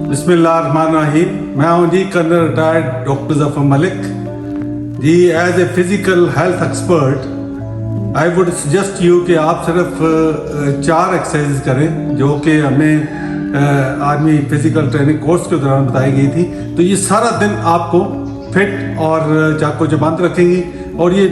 बिस्मिल्लाहिर्रहमानिर्रहीम। मैं हूं जी colonel retired doctor Zafar Malik ji. As a physical health expert I would suggest you कि आप सिर्फ 4 एक्सरसाइज करें जो कि हमें आर्मी फिजिकल ट्रेनिंग कोर्स के दौरान बताई गई थी। तो ये सारा दिन आपको फिट और चाको चबंद रखेंगी और ये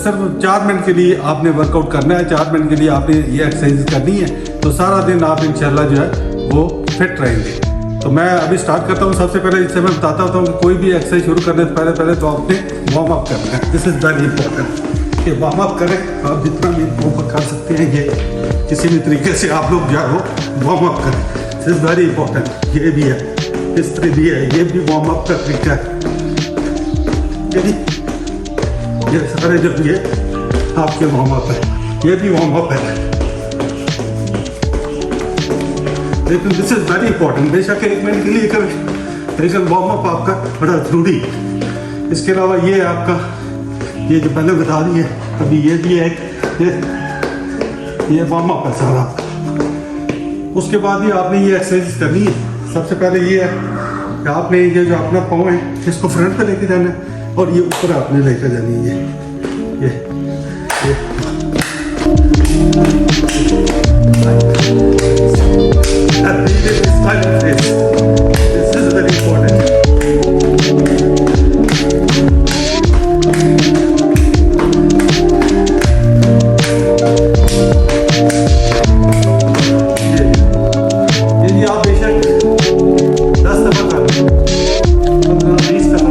सिर्फ 4 मिनट के लिए आपने वर्कआउट करना है। 4 मिनट के लिए आपने ये एक्सरसाइज करनी है तो सारा दिन आप इंशाल्लाह जो है वो फिट रहेंगे। तो मैं अभी स्टार्ट करता हूँ। सबसे पहले इससे मैं बताता होता हूँ कि कोई भी एक्सरसाइज शुरू करने से पहले तो आपने वार्म अप करना है। दिस इज़ वेरी इंपॉर्टेंट कि वार्म अप करें। आप जितना भी वार्म अप कर सकते हैं ये किसी भी तरीके से आप लोग जो है वो वार्म अप करें। This is very important. ये भी है, इस तरह भी है, ये भी वार्म अप का तरीका है। ये सारे जो ये आपके वार्म अप है, ये भी वार्म अप है। लेकिन दिस इज वेरी इंपॉर्टेंट। बेशक 1 मिनट के लिए करें लेकिन वार्म अप आपका बड़ा जरूरी है। इसके अलावा ये आपका ये जो पहले बता दी है अभी ये भी है, ये वार्म अप है सारा। उसके बाद ही आपने ये एक्सरसाइज करनी है। सबसे पहले ये है कि आपने ये जो अपना पाँव है इसको फ्रंट पे लेके जाना है और ये ऊपर आपने लेकर जानी है। ये This is very important. ये आप बेशक 10 दफा कर 15-20 दफा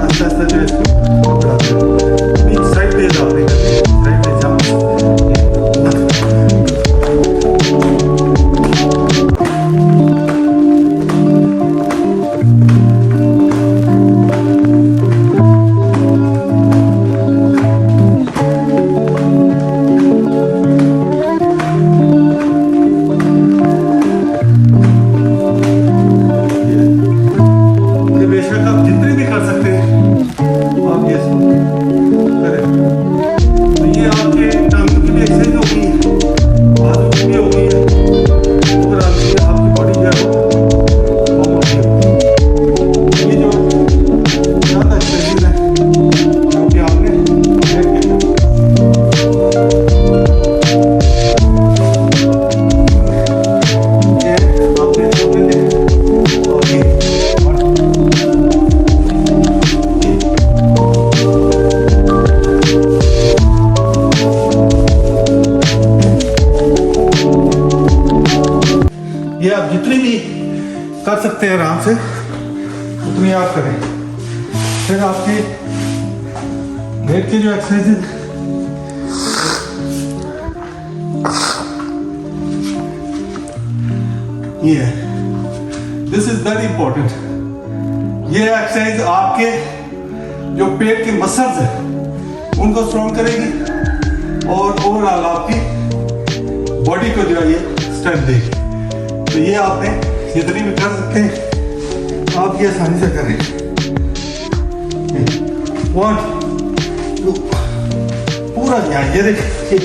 आस्ते-आस्ते जो इसको बढ़ाते हैं। बीच साइड पे आपने साइड पे जंप ये आप जितनी भी कर सकते हैं आराम से उतनी आप करें। फिर आपके लेग की जो एक्सरसाइज ये है, दिस इज वेरी इंपॉर्टेंट। ये एक्सरसाइज आपके जो पेट के मसल्स हैं उनको स्ट्रॉन्ग करेगी और ओवरऑल आपकी बॉडी को जो है ये स्ट्रेंथ देगी। तो ये आपने जितनी भी कर सकते हैं आप ये आसानी से करें। 1 2 पूरा ध्यान ये देखिए।